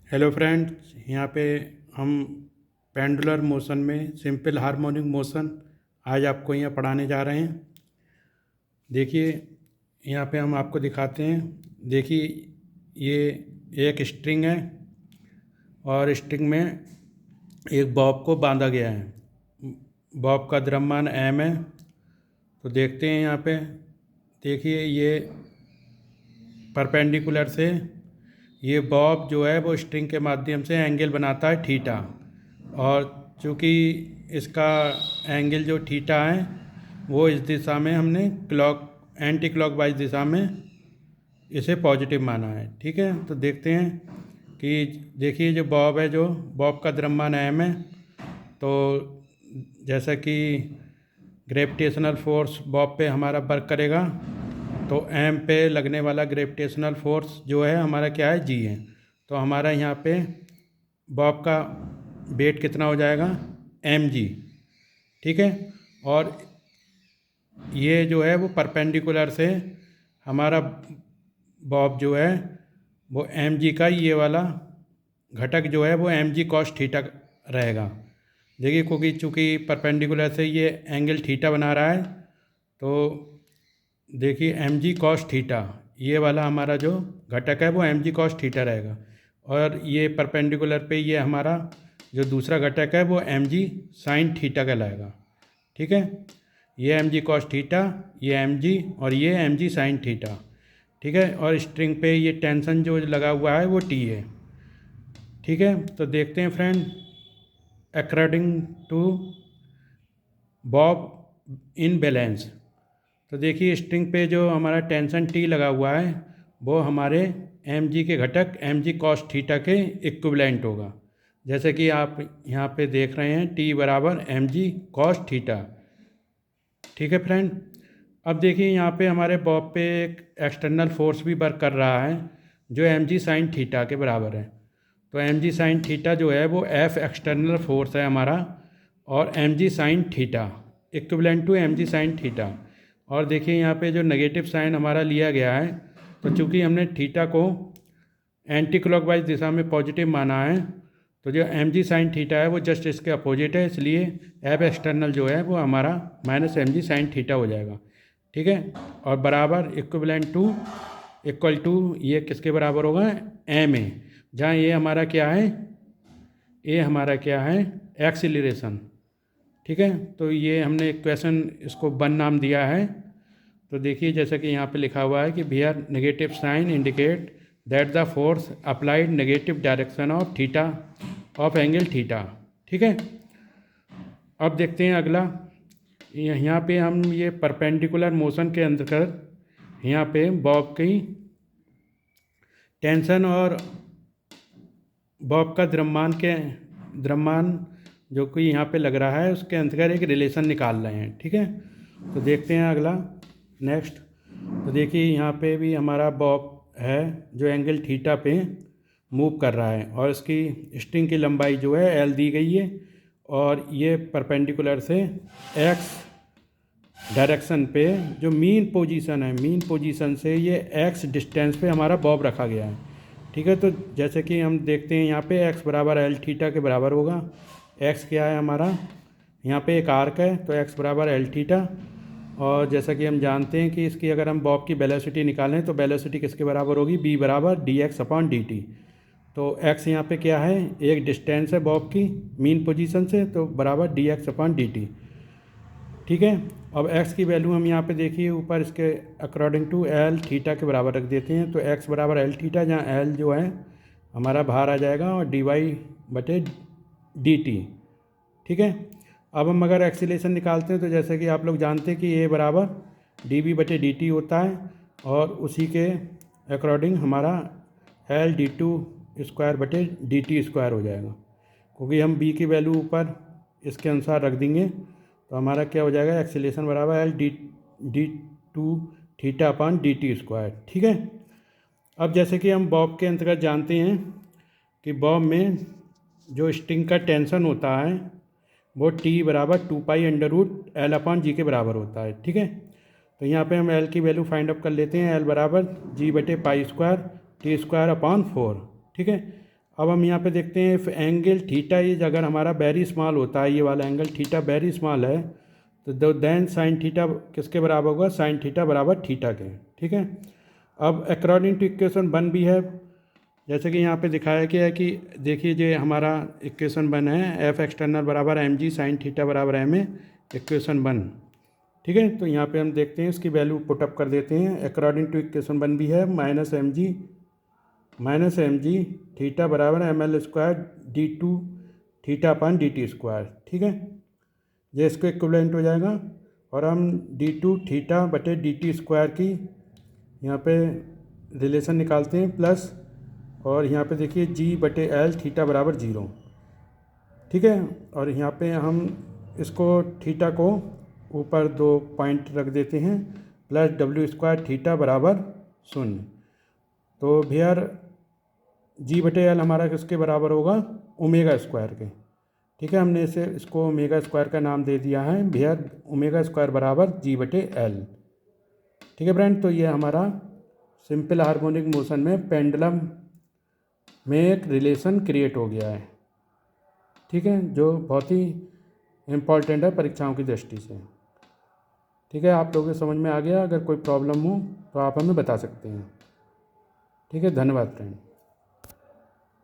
Hello friends, यहाँ पे हम पेंडुलर मोशन में सिंपल हार्मोनिक मोशन आज आपको यहाँ पढ़ाने जा रहे हैं। देखिए, यहाँ पे हम आपको दिखाते हैं। देखिए, ये एक स्ट्रिंग है और स्ट्रिंग में एक बॉब को बांधा गया है। बॉब का द्रव्यमान m है। तो देखते हैं यहाँ पे। देखिए, ये परपेंडिकुलर से ये बॉब जो है वो स्ट्रिंग के माध्यम से एंगल बनाता है थीटा, और चूँकि इसका एंगल जो थीटा है वो इस दिशा में हमने एंटी क्लॉकवाइज दिशा में इसे पॉजिटिव माना है। ठीक है, तो देखते हैं कि देखिए जो बॉब है, जो बॉब का द्रव्यमान m है, तो जैसा कि ग्रेविटेशनल फोर्स बॉब पे हमारा वर्क करेगा, तो m पे लगने वाला ग्रेविटेशनल फोर्स जो है हमारा क्या है, g है। तो हमारा यहाँ पे बॉब का वेट कितना हो जाएगा, mg। ठीक है, और ये जो है वो परपेंडिकुलर से हमारा बॉब जो है वो mg का ये वाला घटक जो है वो mg cos थीटा रहेगा। देखिए, क्योंकि चूँकि परपेंडिकुलर से ये एंगल थीटा बना रहा है, तो देखिए mg cos थीटा ये वाला हमारा जो घटक है वो mg cos थीटा रहेगा, और ये परपेंडिकुलर पे ये हमारा जो दूसरा घटक है वो mg sin थीटा कहलाएगा। ठीक है, ये mg cos थीटा, ये mg और ये mg sin थीटा। ठीक है, और स्ट्रिंग पे ये टेंशन जो लगा हुआ है वो T है। ठीक है, तो देखते हैं friend, according to bob in balance. तो देखिए, स्ट्रिंग पे जो हमारा टेंशन T लगा हुआ है वो हमारे mg के घटक mg cos थीटा के इक्विवेलेंट होगा। जैसे कि आप यहाँ पे देख रहे हैं, T बराबर mg cos थीटा। ठीक है फ्रेंड, अब देखिए यहाँ पे हमारे बॉब पे एक एक्सटर्नल फोर्स भी वर्क कर रहा है जो mg sin थीटा के बराबर है। तो mg sin थीटा जो है वो F एक्सटर्नल फोर्स है हमारा, और mg sin theta equivalent to mg sin theta. और देखिए यहाँ पे जो नेगेटिव साइन हमारा लिया गया है, तो चूँकि हमने थीटा को एंटी क्लॉकवाइज दिशा में पॉजिटिव माना है, तो जो mg sin थीटा है वो जस्ट इसके अपोजिट है, इसलिए F एक्सटर्नल जो है वो हमारा -mg sin थीटा हो जाएगा। ठीक है, और बराबर इक्वल टू ये किसके बराबर होगा, ma, जहाँ ये हमारा क्या है, ये हमारा क्या है, एक्सीलरेशन। ठीक है, तो ये हमने इक्वेशन इसको 1 नाम दिया है। तो देखिए, जैसा कि यहाँ पे लिखा हुआ है कि here negative sign indicate that the force applied negative direction of theta of angle theta. ठीक है, अब देखते हैं अगला। यहाँ पे हम ये परपेंडिकुलर मोशन के अंतर्गत यहाँ पे बॉब की टेंशन और बॉब का द्रव्यमान जो कि यहाँ पे लग रहा है उसके अंतर्गत एक रिलेशन निकाल रहे हैं। ठीक है, तो देखते हैं अगला नेक्स्ट। तो देखिए, यहाँ पे भी हमारा बॉब है जो एंगल थीटा पे मूव कर रहा है, और इसकी स्ट्रिंग की लंबाई जो है L दी गई है, और ये परपेंडिकुलर से x डायरेक्शन पे जो मीन पोजीशन से ये x डिस्टेंस पे हमारा बॉब रखा गया है। ठीक है, तो जैसे कि हम देखते हैं यहाँ पे x बराबर L थीटा के बराबर होगा। x क्या है हमारा, यहाँ पे एक आर्क है, तो x बराबर L थीटा। और जैसा कि हम जानते हैं कि इसकी अगर हम बॉब की वेलोसिटी निकालें तो वेलोसिटी किसके बराबर होगी, b बराबर dx/dt। तो x यहाँ पे क्या है, एक डिस्टेंस है बॉब की मीन पोजीशन से, तो बराबर dx/dt। ठीक है, अब x की वैल्यू हम यहाँ पे देखिए ऊपर इसके अकॉर्डिंग टू L थीटा के बराबर रख देते हैं। तो x बराबर L थीटा, जहाँ L जो है हमारा बाहर आ जाएगा, और dy/dt। ठीक है, अब हम अगर एक्सीलरेशन निकालते हैं तो जैसे कि आप लोग जानते हैं कि a बराबर dv/dt होता है, और उसी के अकॉर्डिंग हमारा L d2/dt² हो जाएगा। क्योंकि हम b की वैल्यू ऊपर इसके अनुसार रख देंगे, तो हमारा क्या हो जाएगा, एक्सीलरेशन बराबर L d2 θ/dt²। ठीक है, अब जैसे कि हम बॉब के अंतर्गत जानते हैं कि बॉब में जो स्ट्रिंग का टेंशन होता है वो T बराबर 2π√L/g के बराबर होता है। ठीक है, तो यहाँ पे हम L की वैल्यू फाइंड अप कर लेते हैं। L बराबर g/π² T² /4। ठीक है, अब हम यहाँ पे देखते हैं इफ़ एंगल थीटा इज, अगर हमारा वेरी स्मॉल होता है, ये वाला एंगल थीटा वेरी स्मॉल है, तो देन साइन थीटा किसके बराबर होगा, साइन थीटा बराबर थीटा के। ठीक है। अब अकॉर्डिंग टू इक्वेशन 1 भी है, जैसे कि यहाँ पे दिखाया गया है कि देखिए जो हमारा इक्वेशन 1 है, एफ एक्सटर्नल बराबर एम जी साइन थीटा बराबर एम ए, इक्वेशन 1। ठीक है। तो यहाँ पे हम देखते हैं इसकी वैल्यू पुटअप कर देते हैं। अकॉर्डिंग टू इक्वेशन 1 भी है माइनस एम जी थीटा बराबर M L square D two theta upon D T square. ठीक है। ये इसको इक्विवेलेंट हो जाएगा, और हम डी टू थीटा बटे डी टी स्क्वायर की यहाँ पे रिलेशन निकालते हैं प्लस, और यहाँ पे देखिए जी बटे एल थीटा बराबर 0। ठीक है। और यहाँ पे हम इसको थीटा को ऊपर 2 पॉइंट रख देते हैं, प्लस डब्ल्यू स्क्वायर थीटा बराबर 0। तो भैया जी बटे एल हमारा किसके बराबर होगा, ओमेगा स्क्वायर के। ठीक है। हमने इसको ओमेगा स्क्वायर का नाम दे दिया है भैया, ओमेगा स्क्वायर बराबर जी बटे एल। ठीक है फ्रेंड। तो ये हमारा सिंपल हार्मोनिक मोशन में पेंडुलम में एक रिलेशन क्रिएट हो गया है। ठीक है। जो बहुत ही इम्पॉर्टेंट है परीक्षाओं की दृष्टि से। ठीक है। आप लोगों को समझ में आ गया? अगर कोई प्रॉब्लम हो तो आप हमें बता सकते हैं। ठीक है। धन्यवाद फ्रेंड।